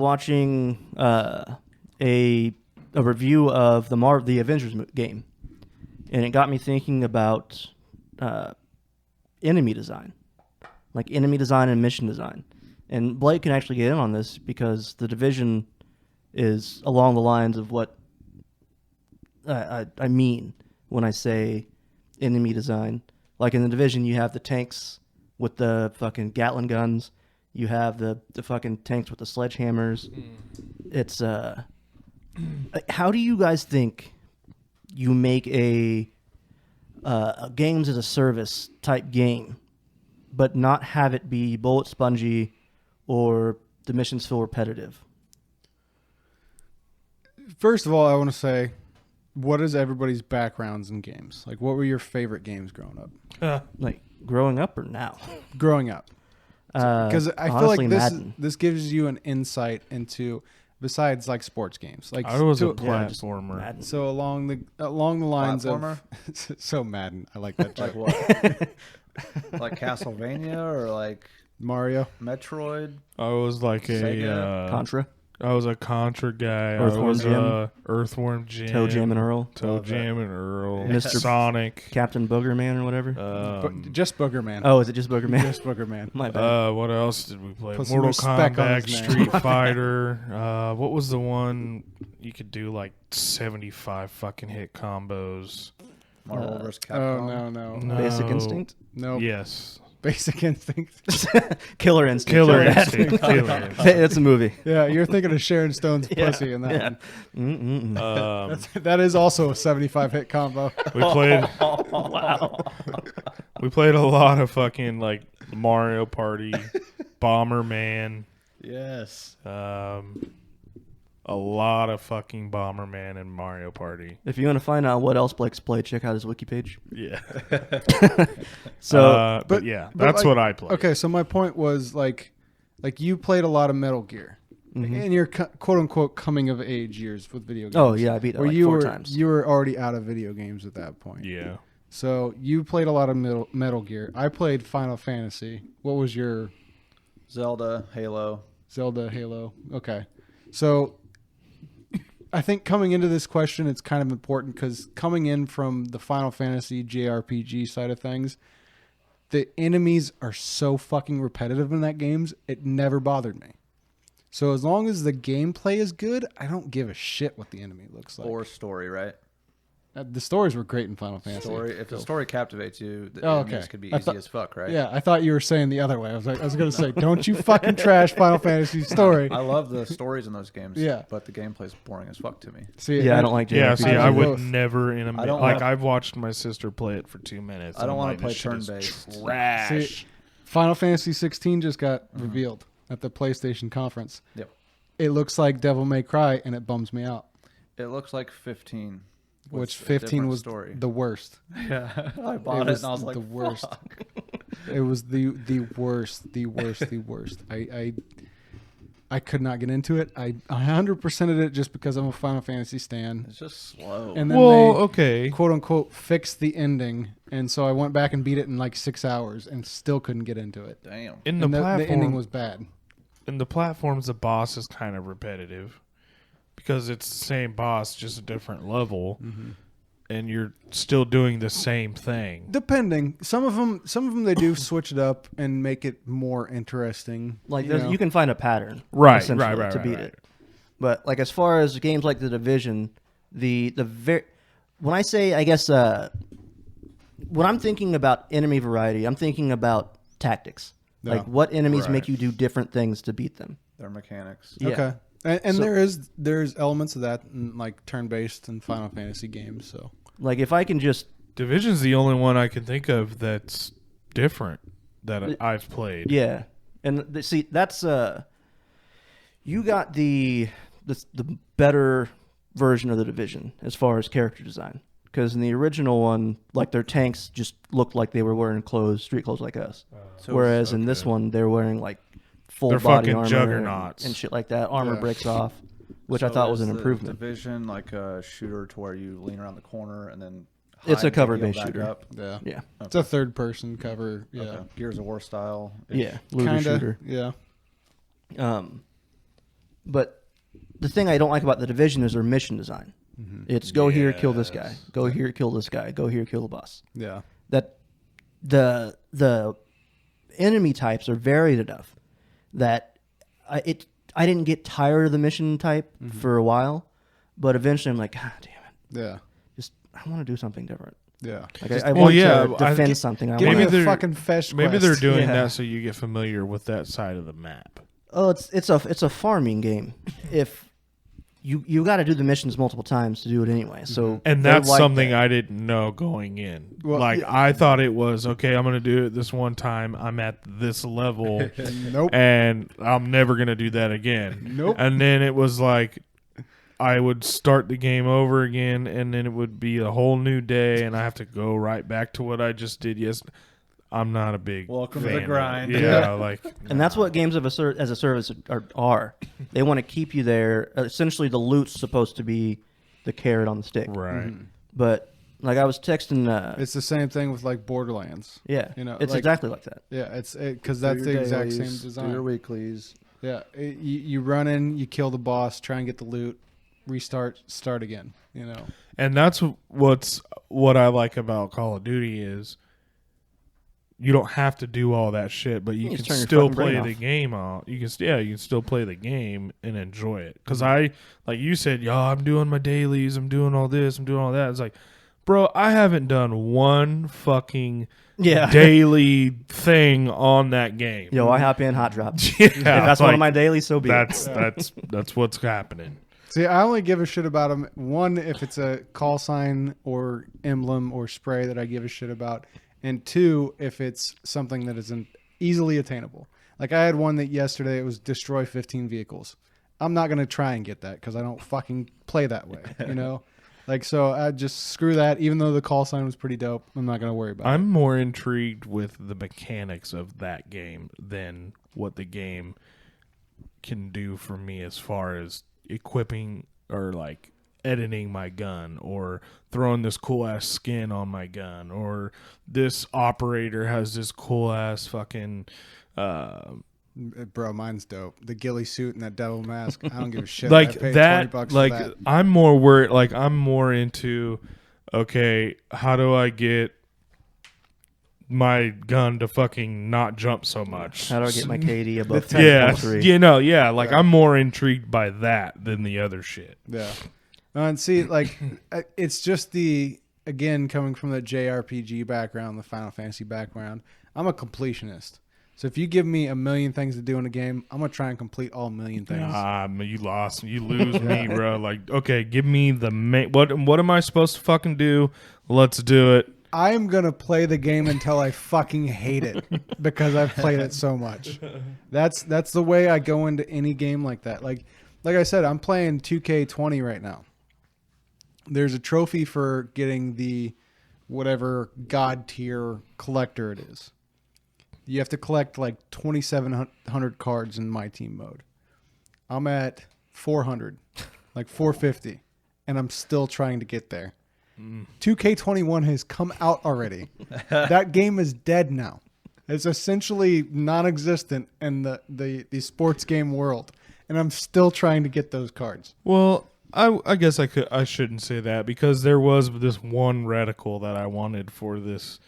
watching a review of the Avengers game, and it got me thinking about enemy design, like enemy design and mission design. And Blake can actually get in on this because The Division is along the lines of what I mean when I say enemy design. Like in The Division, you have the tanks with the fucking Gatling guns. You have the fucking tanks with the sledgehammers. It's how do you guys think you make a games as a service type game, but not have it be bullet spongy or the missions feel repetitive? First of all, I want to say, what is everybody's backgrounds in games? Like, what were your favorite games growing up? Like growing up or now? Growing up. Because I feel like Madden. this gives you an insight into, besides like sports games. Like I was a to- platformer. Madden. So along the lines Platformer? of so Madden, I like that Like joke. what? Like Castlevania or like Mario. Metroid? I was like Sega? Contra, I was a Contra guy. Earthworm I was Jim. Earthworm Jim. Toe Jam and Earl, Toe Love Jam and Earl. Mr. Sonic. Captain Boogerman or whatever. Just Booger Man. Oh, is it just Boogerman? Just Booger Man. My bad. What else did we play? Put some Mortal respect on Kombat, his name. Street Fighter. What was the one you could do like 75 fucking hit combos? Marvel vs. Oh Capcom? no. Basic No. Instinct, No. Yes. Basic Instinct. Killer Instinct. Killer Sorry. Instinct. Killer Instinct. That's a movie. Yeah, you're thinking of Sharon Stone's Yeah, pussy in that yeah. one. Um, That is also a 75 hit combo. we played. Wow. We played a lot of fucking like Mario Party, Bomberman. Yes. A lot of fucking Bomberman and Mario Party. If you want to find out what else Blake's played, check out his wiki page. Yeah. So, but yeah, but that's like- what I played. Okay, so my point was like you played a lot of Metal Gear in your quote unquote coming of age years with video games. oh yeah, I beat it Where like you 4 were times. you were already out of video games at that point. Yeah. So you played a lot of Metal Gear. I played Final Fantasy. What was your Zelda, Halo. Zelda, Halo? Okay, so I think coming into this question, it's kind of important because coming in from the Final Fantasy JRPG side of things, the enemies are so fucking repetitive in that games, it never bothered me. So as long as the gameplay is good, I don't give a shit what the enemy looks like. Or story, right? The stories were great in Final Fantasy. Story. If the story captivates you, the Oh, enemies okay. could be I easy thought- as fuck, right? Yeah, I thought you were saying the other way. I was going to say, don't you fucking trash Final Fantasy story. I love the stories in those games. Yeah. But the gameplay's boring as fuck to me. See, yeah, I don't like Yeah, JRPGs. see, I do would both. never in a I minute. don't Like, wanna- I've watched my sister play it for 2 minutes. I don't want wanna to play turn-based. Trash. See, Final Fantasy 16 just got revealed at the PlayStation conference. Yep. It looks like Devil May Cry, and it bums me out. It looks like 15. with Which a 15 different was story. the worst. Yeah. I bought it, and I was like, the worst. fuck. It was the worst, the worst, the worst. I could not get into it. I 100%ed it just because I'm a Final Fantasy stan. It's just slow. And then Well, they okay. quote unquote fixed the ending, and so I went back and beat it in like 6 hours and still couldn't get into it. Damn. In the And the ending platform, was bad. in the platforms, the boss is kind of repetitive because it's the same boss, just a different level, and you're still doing the same thing. Depending, some of them they do switch it up and make it more interesting. Like you know. you can find a pattern, Right, essentially, right, to right, beat right. it. But like as far as games like The Division, when I say, I guess, when I'm thinking about enemy variety, I'm thinking about tactics. Yeah. Like what enemies Right. make you do different things to beat them. Their mechanics. Yeah. Okay, and So- there's elements of that in like turn-based and Final Fantasy games. So Like if I can just Division's the only one I can think of that's different that I've played. yeah, and see that's you got the better version of The Division as far as character design. Because in the original one, like their tanks just looked like they were wearing street clothes like us. So Whereas in this okay. one, they're wearing like full They're body fucking armor juggernauts. and shit like that. Armor Yeah. breaks off, which I So thought was is an the improvement. Division, like a shooter to where you lean around the corner and then It's a hide and cover-based heal back shooter. up? yeah, Yeah, it's a third-person cover. Yeah, Okay. Gears of War style. yeah, looter kind of. shooter. Yeah, But the thing I don't like about the Division is their mission design. It's go here, kill this guy. Yes. Go here, kill this guy. Go here, kill the boss. Yeah. That the enemy types are varied enough that I didn't get tired of the mission type for a while, but eventually I'm like, God damn it, Yeah. just I want to do something different. Yeah. Like I want yeah, to defend something. I Give want me Maybe a they're- fucking fetch Maybe quest. they're doing Yeah. that so you get familiar with that side of the map. Oh, it's a farming game. If you got to do the missions multiple times to do it anyway. So And they're that's like something that. I didn't know going in. Well, like yeah. I thought it was okay. I'm going to do it this one time. I'm at this level, Nope. and I'm never going to do that again. Nope. And then it was like I would start the game over again, and then it would be a whole new day, and I have to go right back to what I just did. Yes, I'm not a big Welcome to the fan of it. grind. Yeah, like And that's what games as a service are. They want to keep you there. Essentially, the loot's supposed to be the carrot on the stick. right. But like I was texting, It's the same thing with like Borderlands. yeah, you know, it's like- exactly like that. Yeah, it's because Do that's your the exact dailies, same Do design. your weeklies. Yeah, you run in, you kill the boss, try and get the loot, restart, start again. You know. And that's what I like about Call of Duty is you don't have to do all that shit, but you You can just turn your still fucking brain play the off. game out. You can still play the game and enjoy it. Because I, like you said, I'm doing my dailies, I'm doing all this, I'm doing all that. It's like, bro, I haven't done one fucking Yeah. daily thing on that game. Yo, I hop in, hot drop. Yeah, If that's one like, of my dailies, so be it. that's what's happening. See, I only give a shit about them. One, if it's a call sign or emblem or spray that I give a shit about, and two, if it's something that isn't easily attainable. Like I had one that yesterday it was destroy 15 vehicles. I'm not gonna try and get that because I don't fucking play that way, you know. Like so, I just screw that. Even though the call sign was pretty dope, I'm not gonna worry about it. I'm more intrigued with the mechanics of that game than what the game can do for me as far as equipping or like editing my gun or throwing this cool ass skin on my gun or this operator has this cool ass fucking Bro, mine's dope. The ghillie suit and that devil mask. I don't give a shit. like I paid that $20 like for that. I'm more worried like I'm more into okay, how do I get my gun to fucking not jump so much? How do I get my KD above Yeah, 10.3? you know, yeah. Like I'm more intrigued by that than the other shit. Yeah. And see, like, it's just again, coming from the JRPG background, the Final Fantasy background, I'm a completionist. So if you give me a million things to do in a game, I'm going to try and complete all million things. You lost. You lose me, bro. Like, okay, give me the main. What am I supposed to fucking do? Let's do it. I am going to play the game until I fucking hate it because I've played it so much. That's the way I go into any game like that. Like I said, I'm playing 2K20 right now. There's a trophy for getting the whatever god tier collector it is. You have to collect like 2,700 cards in my team mode. I'm at 400, like 450, and I'm still trying to get there. 2K21 has come out already. That game is dead now. It's essentially non-existent in the sports game world, and I'm still trying to get those cards. Well, I guess I shouldn't say that because there was this one reticle that I wanted for this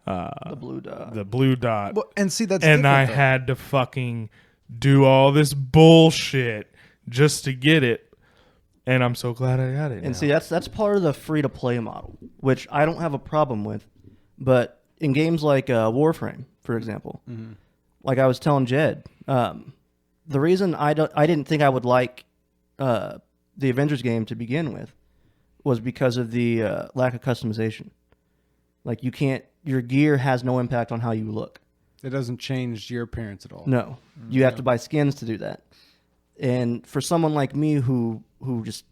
The blue dot. the blue dot. Well, and see, that's and different, I though. had to fucking do all this bullshit just to get it. And I'm so glad I got it. And now. see, that's part of the free to play model, which I don't have a problem with. But in games like Warframe, for example, like I was telling Jed, the reason I didn't think I would like the Avengers game to begin with was because of the lack of customization. Like your gear has no impact on how you look. It doesn't change your appearance at all. No, you have to buy skins to do that. And for someone like me who just,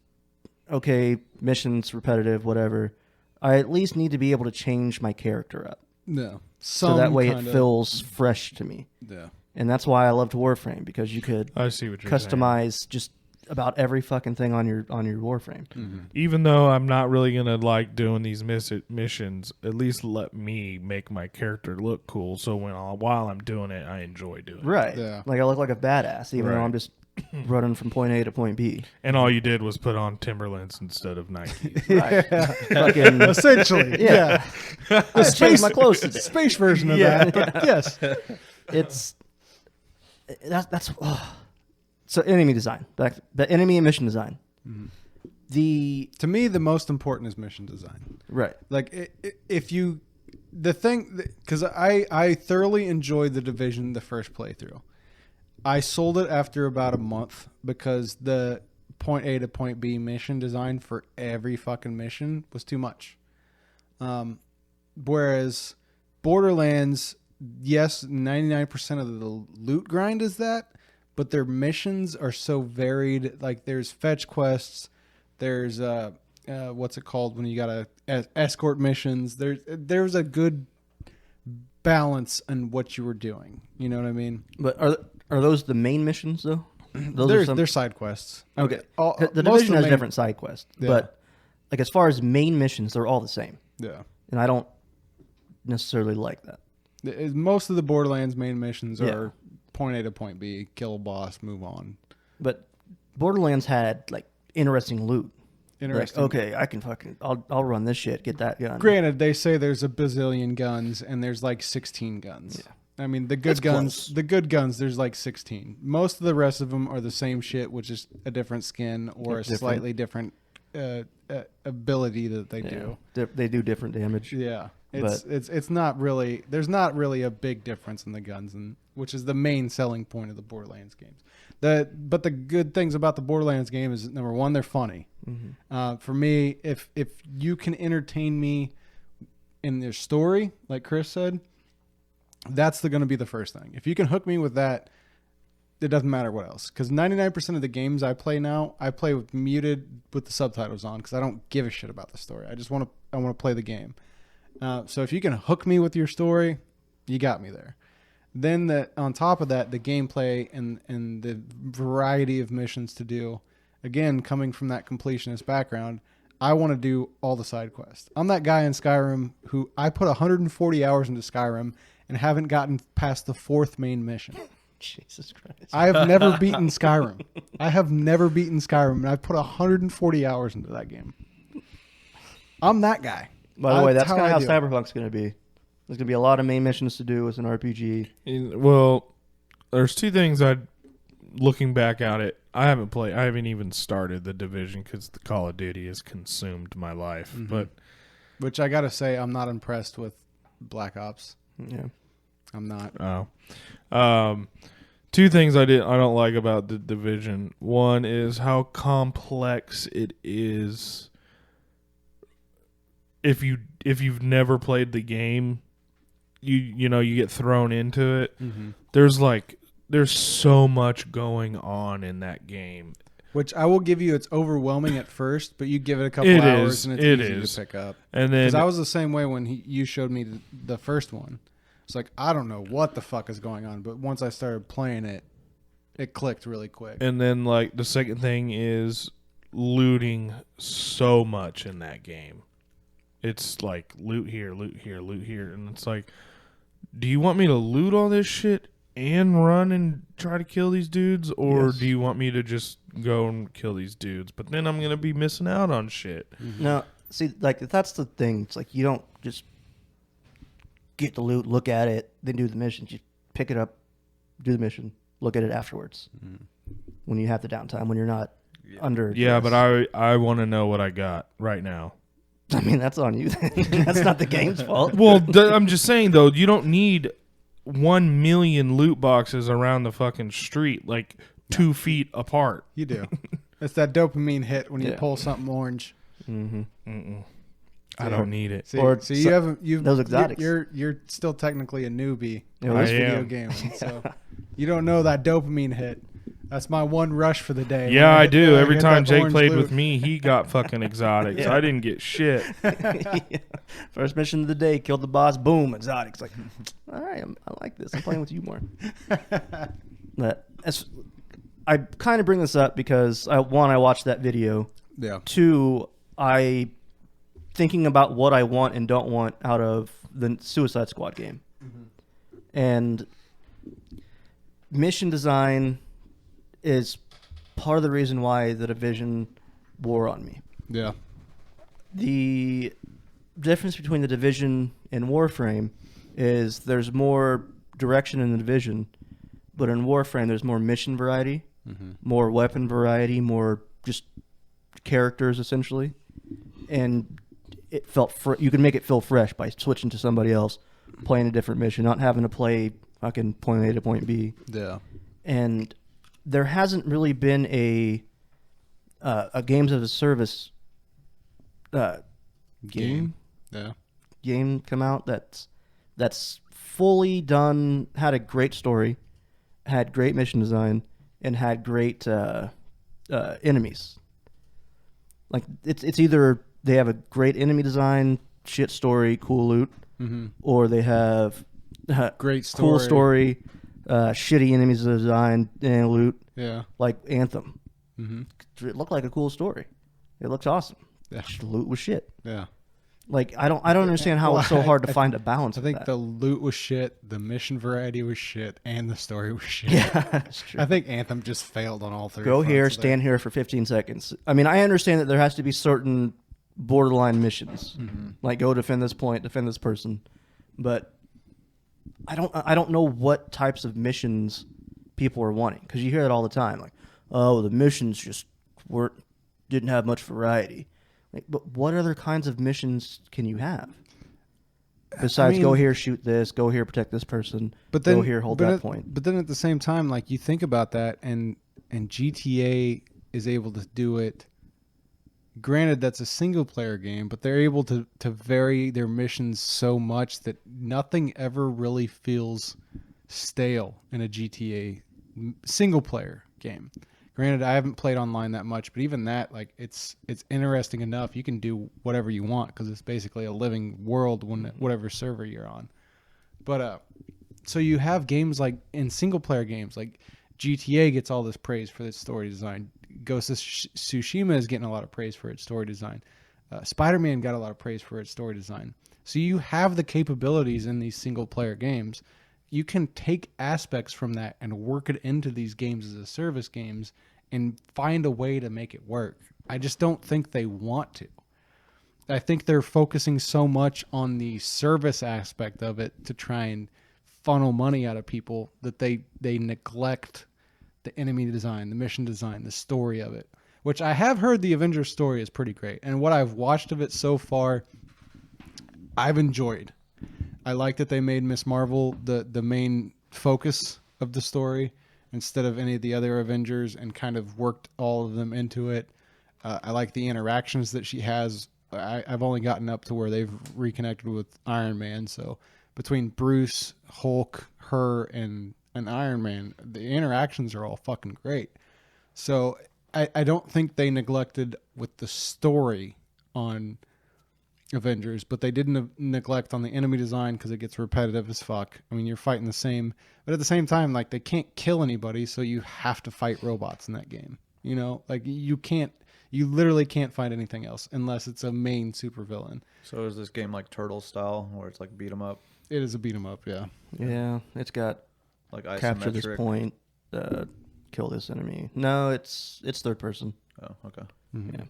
okay, missions repetitive, whatever, I at least need to be able to change my character up. No. So that way it kinda- feels fresh to me. Yeah. And that's why I loved Warframe, because you could I see what you're customize just about every fucking thing on your Warframe. saying. Even though I'm not really gonna like doing these missions, at least let me make my character look cool. So while I'm doing it, I enjoy doing it. Right. Yeah. Like I look like a badass, even though Right. I'm just running from point A to point B. And all you did was put on Timberlands instead of Nike. Right. Fucking, Essentially, yeah. I changed my clothes today. Space version of that. But yes. It's that's so enemy design. Back the enemy and mission design. The To me, the most important is mission design. right. Like if you, the thing, because I thoroughly enjoyed the Division the first playthrough. I sold it after about a month because the point A to point B mission design for every fucking mission was too much. Whereas Borderlands, yes, 99% of the loot grind is that, but their missions are so varied. Like there's fetch quests, there's what's it called when you gotta escort missions. There's a good balance in what you were doing. You know what I mean? But are those the main missions though? Those They're side quests. okay. All- The most division of has main- different side quests, Yeah. but like as far as main missions, they're all the same, Yeah. and I don't necessarily like that. Most of the Borderlands main missions Yeah. are point A to point B, kill a boss, move on. But Borderlands had like interesting loot. Interesting. Like, okay, I can fucking I'll run this shit, get that gun. Granted, they say there's a bazillion guns and there's like 16 guns. Yeah. I mean, the good It's guns, close. the good guns, there's like 16. Most of the rest of them are the same shit, which is a different skin or a Different. slightly different ability that they Yeah. do. They do different damage. Yeah. It's not really, there's not really a big difference in the guns, and which is the main selling point of the Borderlands games. But the good things about the Borderlands game is, number one, they're funny. For me, if you can entertain me in their story, like Chris said, that's going to be the first thing. If you can hook me with that, it doesn't matter what else. Because 99% of the games I play now, I play with muted with the subtitles on because I don't give a shit about the story. I want to play the game. So if you can hook me with your story, you got me there. Then on top of that, the gameplay and the variety of missions to do. Again, coming from that completionist background, I want to do all the side quests. I'm that guy in Skyrim who I put 140 hours into Skyrim and haven't gotten past the 4th main mission. Jesus Christ. I have never beaten Skyrim. And I've put 140 hours into that game. I'm that guy. By the way, that's how kind of I how do it. Cyberpunk's going to be. There's going to be a lot of main missions to do as an RPG. Well, there's two things looking back at it, I haven't even started the Division because the Call of Duty has consumed my life. Mm-hmm. But Which I gotta say, I'm not impressed with Black Ops. Yeah. I'm not. Two things I don't like about the Division. One is how complex it is. If you've never played the game, you get thrown into it. Mm-hmm. There's so much going on in that game. Which I will give you, it's overwhelming at first, but you give it a couple It hours is. and it's It easy is. to pick up. And then Because I was the same way when you showed me the first one. It's like, I don't know what the fuck is going on, but once I started playing it, it clicked really quick. And then, like, the second thing is looting so much in that game. It's like loot here, loot here, loot here. And it's like, do you want me to loot all this shit and run and try to kill these dudes? Or Yes. do you want me to just go and kill these dudes? But then I'm going to be missing out on shit. No, see, like that's the thing. It's like you don't just get the loot, look at it, then do the mission. You pick it up, do the mission, look at it afterwards. When you have the downtime, when you're not under. Yeah, duress. but I want to know what I got right now. I mean, that's on you. Then. That's not the game's fault. Well, I'm just saying, though, you don't need 1 million loot boxes around the fucking street, like 2 feet apart. You do. It's that dopamine hit when you Yeah. pull something orange. Mm-mm. I don't need it. See, Or so you haven't. those exotics. You're still technically a newbie Yeah, in I this video am. game, so you don't know that dopamine hit. That's my one rush for the day. Yeah, When I hit do. the- Every hit time that Jake orange played loot. with me, he got fucking exotics. Yeah. I didn't get shit. First mission of the day, killed the boss. Boom, exotics. Like, all right, I like this. I'm playing with you more. I kind of bring this up because I watched that video. Yeah. Two, I thinking about what I want and don't want out of the Suicide Squad game. And mission design is part of the reason why the Division wore on me. Yeah. The difference between the Division and Warframe is there's more direction in the Division, but in Warframe there's more mission variety, more weapon variety, more just characters essentially, and it felt you can make it feel fresh by switching to somebody else, playing a different mission, not having to play fucking point A to point B. Yeah. And there hasn't really been a games as a service Game. Yeah. game come out that's fully done, had a great story, had great mission design, and had great enemies. Like it's either they have a great enemy design, shit story, cool loot, or they have Great story. cool story, shitty enemies design and loot, Yeah. like Anthem. Mm-hmm. It looked like a cool story. It looks awesome. Yeah. The loot was shit. Yeah. Like I don't understand how it's so hard to find a balance. I of think that. the loot was shit, the mission variety was shit, and the story was shit. yeah, that's true. I think Anthem just failed on all three. Go fronts here, of that. stand here for 15 seconds. I mean, I understand that there has to be certain borderline missions, like go defend this point, defend this person, but I don't know what types of missions people are wanting, because you hear it all the time, like, oh, the missions just didn't have much variety. Like, but what other kinds of missions can you have besides go here, shoot this, go here, protect this person, But then go here, hold that point? But then at the same time, like you think about that, and GTA is able to do it. Granted, that's a single player game, but they're able to vary their missions so much that nothing ever really feels stale in a GTA single player game. Granted, I haven't played online that much, but even that, like, it's interesting enough. You can do whatever you want because it's basically a living world when whatever server you're on. But so you have games like in single player games, like GTA gets all this praise for its story design. Ghost of Tsushima is getting a lot of praise for its story design. Spider-Man got a lot of praise for its story design. So you have the capabilities in these single player games. You can take aspects from that and work it into these games as a service games and find a way to make it work. I just don't think they want to. I think they're focusing so much on the service aspect of it to try and funnel money out of people that they neglect the enemy design, the mission design, the story of it, which I have heard the Avengers story is pretty great. And what I've watched of it so far, I've enjoyed. I like that they made Miss Marvel the main focus of the story instead of any of the other Avengers and kind of worked all of them into it. I like the interactions that she has. I've only gotten up to where they've reconnected with Iron Man. So between Bruce, Hulk, her, and Iron Man, the interactions are all fucking great. So I don't think they neglected with the story on Avengers, but they didn't neglect on the enemy design because it gets repetitive as fuck. I mean, you're fighting the same, but at the same time, like, they can't kill anybody, so you have to fight robots in that game. You know, like, you literally can't find anything else unless it's a main supervillain. So is this game like Turtle style, where it's like beat 'em up, It is a beat 'em up, yeah. Yeah, it's got like capture this isometric? point, kill this enemy. No, it's third person. Oh, okay. Yeah,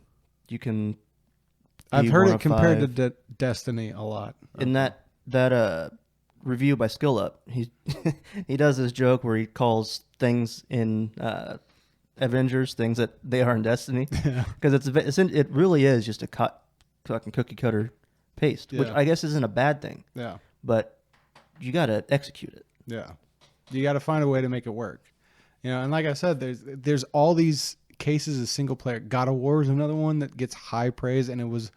you can. I've be heard one it of compared five. to Destiny a lot. In that review by SkillUp, he does this joke where he calls things in Avengers things that they are in Destiny, because it really is just a fucking cookie cutter paste, which Yeah. I guess isn't a bad thing, Yeah, but you got to execute it. yeah. You got to find a way to make it work. You know, and like I said, there's all these cases of single player. God of War is another one that gets high praise, and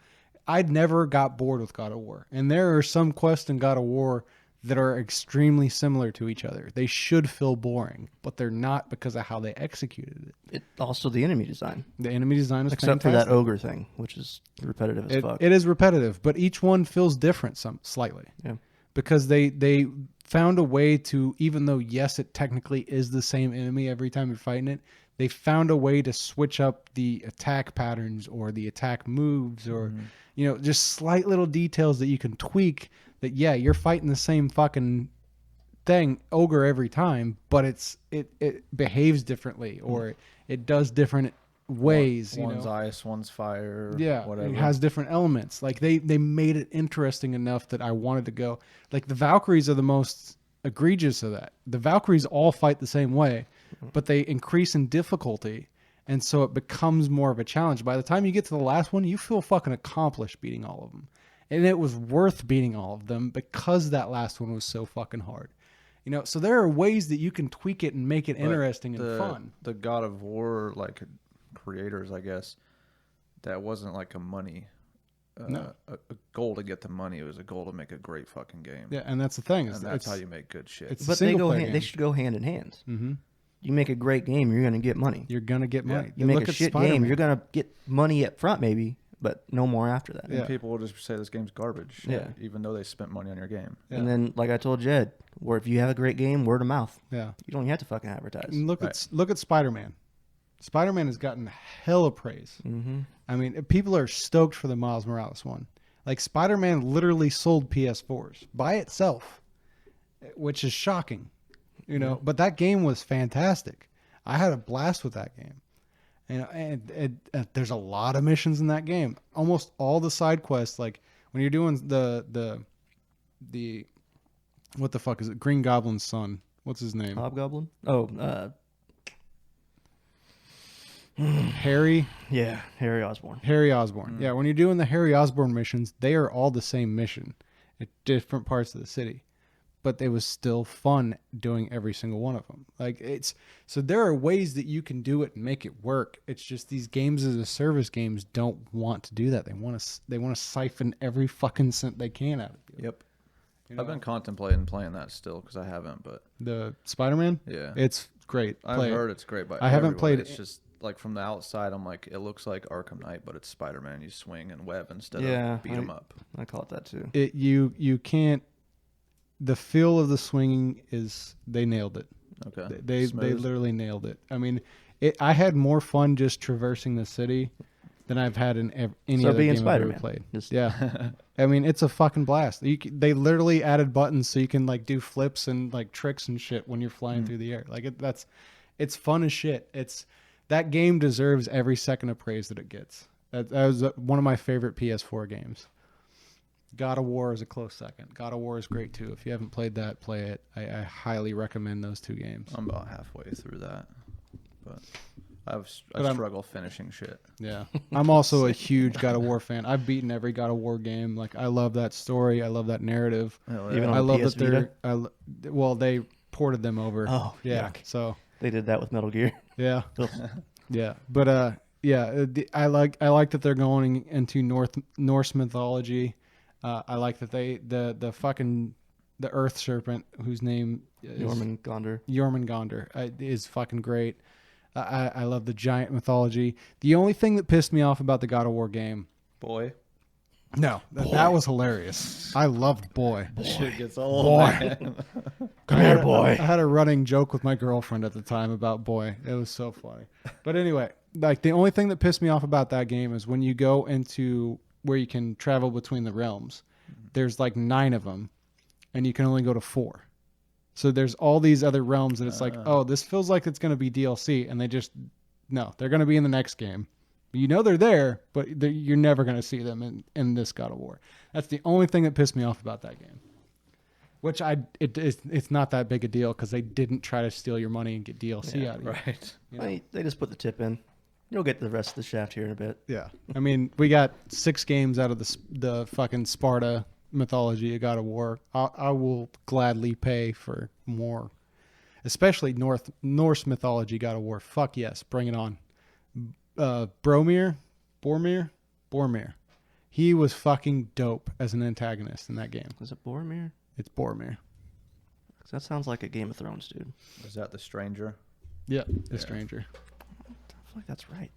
I'd never got bored with God of War. And there are some quests in God of War that are extremely similar to each other. They should feel boring, but they're not because of how they executed it. Also, the enemy design, The enemy design is except fantastic. for that ogre thing, which is repetitive as fuck. It is repetitive, but each one feels different slightly. Yeah. Because they found a way to, even though, yes, it technically is the same enemy every time you're fighting it, they found a way to switch up the attack patterns or the attack moves or, you know, just slight little details that you can tweak that, yeah, you're fighting the same fucking thing, ogre every time, but it behaves differently, or it does different ways. One's you know? ice, one's fire. Yeah, whatever. it has different elements. Like they made it interesting enough that I wanted to go. Like the Valkyries are the most egregious of that. The Valkyries all fight the same way, but they increase in difficulty, and so it becomes more of a challenge. By the time you get to the last one, you feel fucking accomplished beating all of them, and it was worth beating all of them because that last one was so fucking hard. You know, so there are ways that you can tweak it and make it But interesting and fun. The God of War creators, I guess, that wasn't like a money. No. A goal to get the money. It was a goal to make a great fucking game. Yeah, and that's the thing. And that's how you make good shit. it's- But they single go player hand, they game. should go hand in hand. Mm-hmm. You make a great game, you're gonna get money. You're gonna get money. You make Look a at shit Spider-Man. game, you're gonna get money up front maybe, but no more after that. And Yeah. people will just say this game's garbage. Yeah. Even though they spent money on your game. Yeah. And then, like I told Jed, where if you have a great game, word of mouth. Yeah. You don't have to fucking advertise. And look Right. look at Spider-Man. Spider-Man has gotten hella praise. Mm-hmm. I mean, people are stoked for the Miles Morales one. Like Spider-Man literally sold PS4s by itself, which is shocking, you know. But that game was fantastic. I had a blast with that game. You know, and there's a lot of missions in that game. Almost all the side quests, like when you're doing the what the fuck is it? Green Goblin's son. What's his name? Hobgoblin? Oh, Harry. yeah, Harry Osborn. Harry Osborn. Yeah, when you're doing the Harry Osborn missions, they are all the same mission at different parts of the city. But it was still fun doing every single one of them. Like it's so there are ways that you can do it and make it work. It's just these games as a service games don't want to do that. They want to siphon every fucking cent they can out of you. Yep. You know? I've been contemplating playing that still because I haven't, but The Spider-Man. yeah. It's great. I've Play it. heard it's great, but I haven't played It's just like from the outside, I'm like, it looks like Arkham Knight, but it's Spider-Man. You swing and web instead Yeah, of beat him up. I call it that too. You can't. The feel of the swinging is they nailed it. Okay. They Smooth. literally nailed it. I mean, I had more fun just traversing the city than I've had in any So other being game I've ever Spider-Man. played. Just- Yeah, I mean it's a fucking blast. They literally added buttons so you can like do flips and like tricks and shit when you're flying through the air. Like it's fun as shit. That game deserves every second of praise that it gets. That was one of my favorite PS4 games. God of War is a close second. God of War is great too. If you haven't played that, play it. I highly recommend those two games. I'm about halfway through that, but I But I'm- struggle finishing shit. Yeah. I'm also a huge God of War fan. I've beaten every God of War game. Like I love that story. I love that narrative. Hell Even yeah. on I the love PS that well, they ported them over. Oh, yeah. yuck. So, They did that with Metal Gear. yeah. Ugh. Yeah. But I like that they're going into Norse mythology. I like that the fucking the Earth Serpent, whose name is Jormungandr. is fucking great. I love the giant mythology. The only thing that pissed me off about the God of War game, Boy. no, that was hilarious. I loved Boy. Shit gets old. Boy. Man. Come here, boy. I had a running joke with my girlfriend at the time about Boy. It was so funny. But anyway, like the only thing that pissed me off about that game is when you go into where you can travel between the realms. There's like 9 of them, and you can only go to 4. So there's all these other realms, and it's like, oh, this feels like it's going to be DLC, and they're going to be in the next game. You know they're there, but you're never going to see them in this God of War. That's the only thing that pissed me off about that game. Which it's not that big a deal because they didn't try to steal your money and get DLC out of you. Right. You know? They just put the tip in. You'll get the rest of the shaft here in a bit. Yeah, I mean, we got 6 games out of the fucking Sparta mythology of God of War. I will gladly pay for more, especially Norse mythology God of War. Fuck yes, bring it on. Boromir. He was fucking dope as an antagonist in that game. Is it Boromir? It's Boromir. 'Cause that sounds like a Game of Thrones dude. Is that the stranger? Yeah, the stranger. I feel like that's right.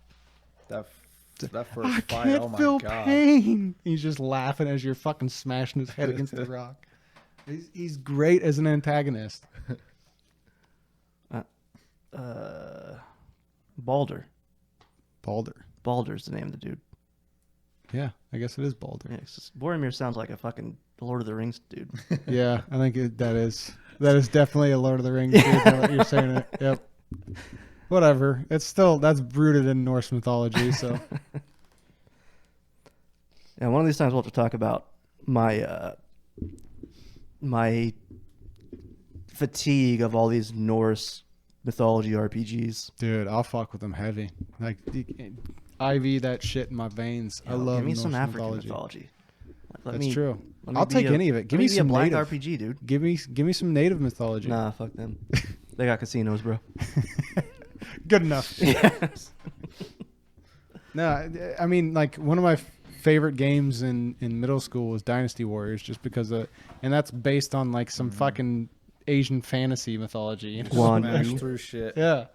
That first I fight. can't Oh my feel god. pain. He's just laughing as you're fucking smashing his head against the rock. He's great as an antagonist. Baldur. Baldur. Baldur's the name of the dude. Yeah, I guess it is Baldur. Yeah, Boromir sounds like a fucking Lord of the Rings dude. Yeah, I think that is definitely a Lord of the Rings. Dude, now that you're saying it. Yep. Whatever. That's rooted in Norse mythology. So And one of these times we'll have to talk about my my fatigue of all these Norse mythology RPGs. dude, I'll fuck with them heavy. Like IV that shit in my veins. I love Give me Norse some African mythology. Let That's me- true. let me I'll be take a- any of it. Give let me be some a black native. RPG, dude. Give me some native mythology. Nah, fuck them. They got casinos, bro. Good enough. Yes. No, I mean, like one of my favorite games in middle school was Dynasty Warriors, just because and that's based on like some fucking Asian fantasy mythology. You know? Guan Smash Yu. through shit. Yeah,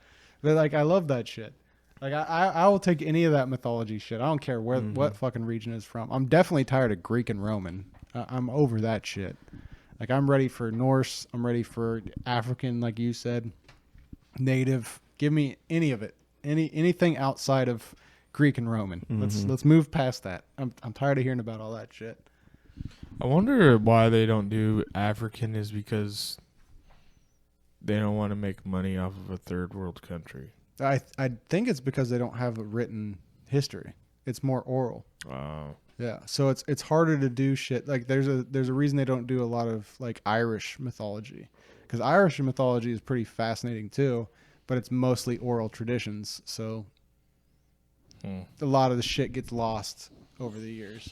but like I love that shit. Like I will take any of that mythology shit. I don't care what fucking region it's from. I'm definitely tired of Greek and Roman. I'm over that shit. Like I'm ready for Norse. I'm ready for African, like you said, Native. Give me any of it. Anything outside of Greek and Roman. Let's move past that. I'm tired of hearing about all that shit. I wonder why they don't do African is because they don't want to make money off of a third world country. I think it's because they don't have a written history. It's more oral. Yeah, so it's harder to do shit. Like there's a reason they don't do a lot of like Irish mythology, because Irish mythology is pretty fascinating too, but it's mostly oral traditions. So a lot of the shit gets lost over the years.